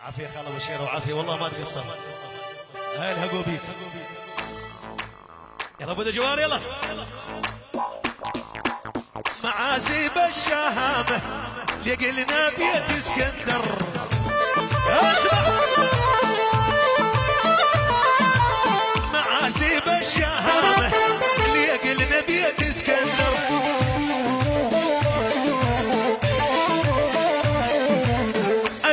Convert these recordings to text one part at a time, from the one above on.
عافية خال ابو شير وعافية والله ما تقصر. هاي الهقوا بيك. يلا ابو جوار يلا. معازيب الشهامة لقلنا بيت اسكندر. اسمع معازيب الشهامة لقلنا بيت اسكندر.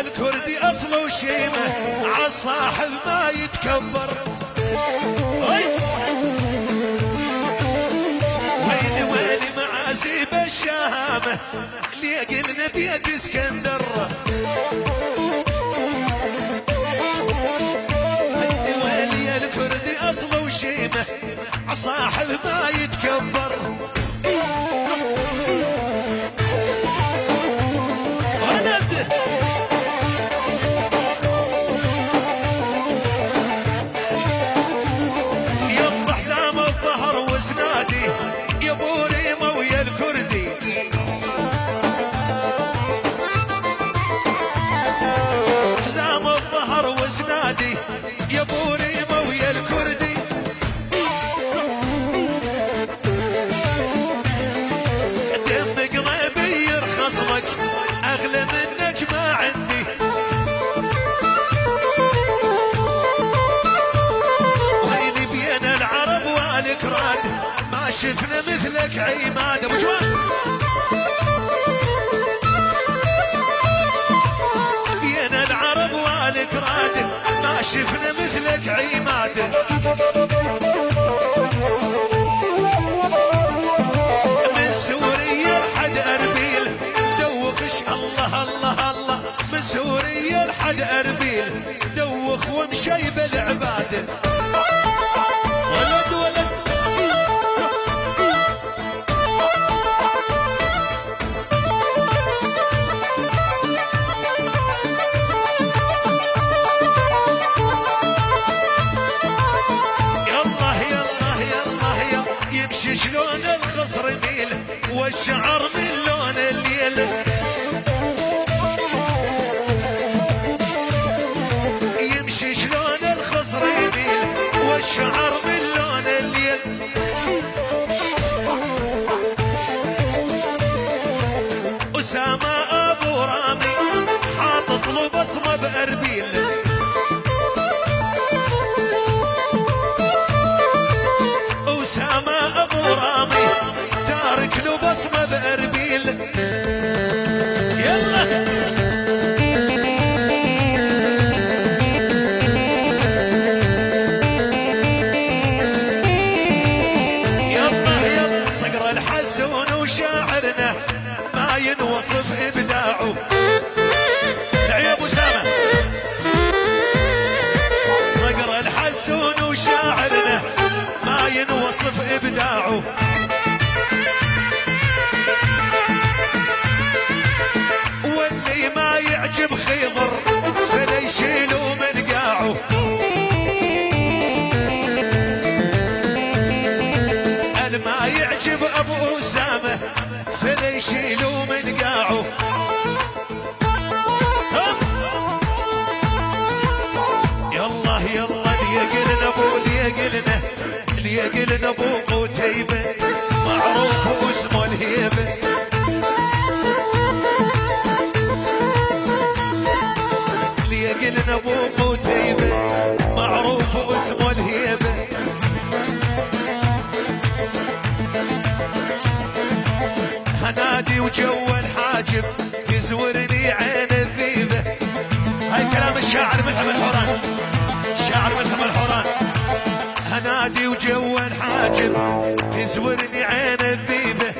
الكردي اصله وشيمه عالصاحب ما يتكبر. ويلي ويلي معازيب الشهامه اللي قلنا بيت اسكندر. ويلي ويلي الكردي اصله وشيمه عالصاحب ما يتكبر. نادي يا ابو ريمه ويا الكردي. حزام الظهر وزنادي يا ابو ريمه ويا الكردي. دم قلبي يرخص لك اغلى منك ما عندي. ويلي بين العرب والكراد ما شفنا مثلك عماد. ابو جوان بين العرب والكراد ما شفنا مثلك عماد. من سوريا لحد اربيل دوخش الله الله الله. من سوريا لحد اربيل دوخ ومشي بالعباد. ولد ولد يمشي شلون الخصر يميل والشعر من لون الليل. يمشي شلون الخصر يميل والشعر من لون الليل. أسامة أبو رامي حاطط له بصمة بأربيل. أسامة أبو رامي تارك له بصمة بأربيل. يلا يلا يلا صقر الحسون وشاعرنا ما ينوصف إبداعه. يا أبو أسامة صقر الحسون وشاعرنا ما ينوصف إبداعه. واللي ما يعجب خيضر فلا يشيلوا من قاعه. ما يعجب أبو أسامة فلا يشيلوا من قاعه. يلا يلا ليقلنا أبو ليقلنا ليقلنا ابو قتيبة معروف واسمه الهيبة. ليقلنا ابو قتيبة معروف واسمه الهيبة. هنادي وجو الحاجب يزورني عين الذيبة. هاي كلام الشاعر ملهم الحوران. شاعر ملهم الحوران. هنادي وجو الحاجب يزورني عين الذيبة.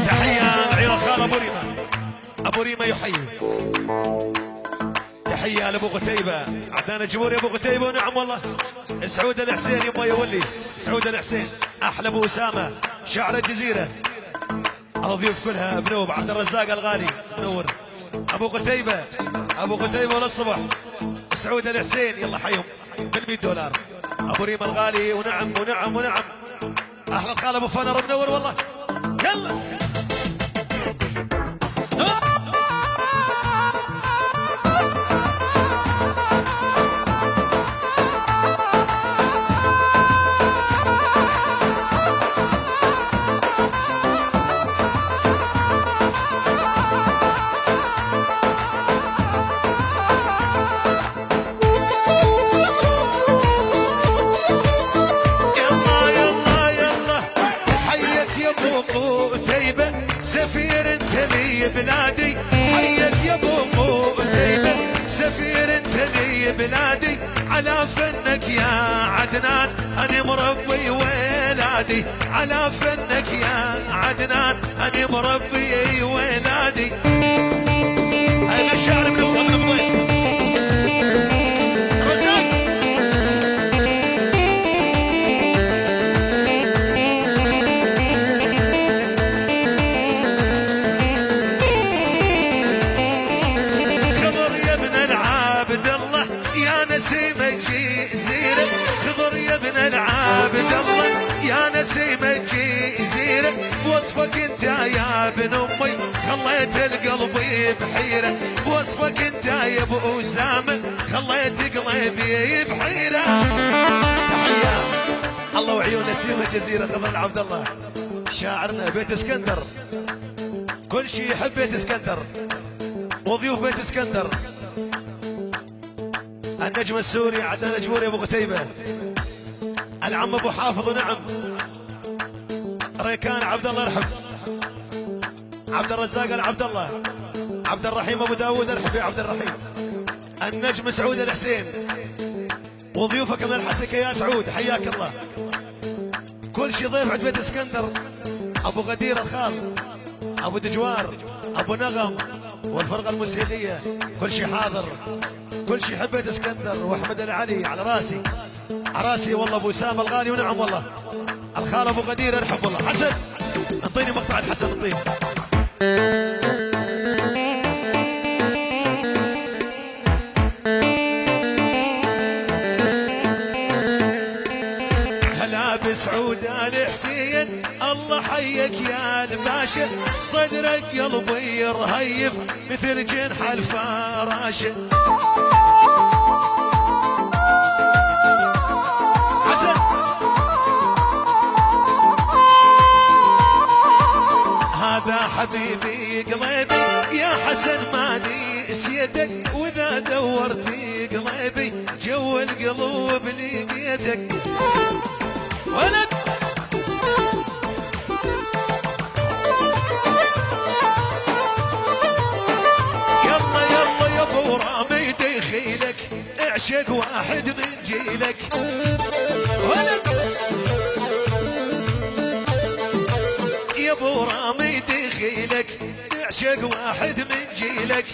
تحية لعيال خال ابو ريمة. ابو ريمة يحيي. تحية لابو قتيبة عدنان جبوري ابو قتيبة. ونعم والله سعود الحسين يما يولي سعود الحسين احلى ابو اسامة شاعر الجزيرة. الضيوف كلها بنوب عبد الرزاق الغالي منور. ابو قتيبة ابو قتيبة للصبح. سعود الحسين يلا حيهم $100. ابو ريم الغالي ونعم ونعم ونعم. احلى الخال ابو فنر منور والله. يلا يا ابو قتيبة سفير انت لي بلادي، حيك يا ابو قتيبة سفير انت لي بلادي، على فنك يا عدنان انا مربي ولادي، على فنك يا عدنان انا مربي ولادي. انا الشاعر من الضيف رزاق. خضر يا ابن العابد الله يا نسيمة جزيرة، خضر يا ابن العابد الله يا نسيمة جزيرة، وصفك انت يا ابن امي خليت القلب بحيرة، وصفك انت يا ابو اسامة خليت قلبي بحيرة. تحية الله وعيون نسيمة جزيرة خضر العبد الله شاعرنا بيت اسكندر، كل شيء يحب بيت اسكندر وضيوف بيت اسكندر. النجم السوري عدنان جبوري ابو قتيبة، العم ابو حافظ ونعم، ريكان عبد الله ارحب، عبد الرزاق العبد الله، عبد الرحيم ابو داوود ارحب يا عبد الرحيم، النجم سعود الحسين وضيوفك من الحسكه يا سعود حياك الله. كل شي ضيف عند بيت اسكندر، ابو غدير الخال، ابو دجوار، ابو نغم والفرقه الموسيقيه كل شي حاضر، كل شي يحب بيت اسكندر. واحمد العلي على راسي عراسي والله، ابو اسامه الغالي ونعم والله، الخال ابو غدير ارحب والله. حسن انطيني مقطع الحسن انطيني. هلا بسعود الحسين الله حيك يا الباشا، صدرك قلبي رهيف مثل جنح الفراشه. حسن هذا حبيبي قلبي يا حسن ما نسيتك، واذا دورتي قلبي جو القلوب لقيتك. ولد يلا يلا يا ابو رامي دخيلك اعشق واحد من جيلك. ولد يا ابو رامي دخيلك اعشق واحد من جيلك.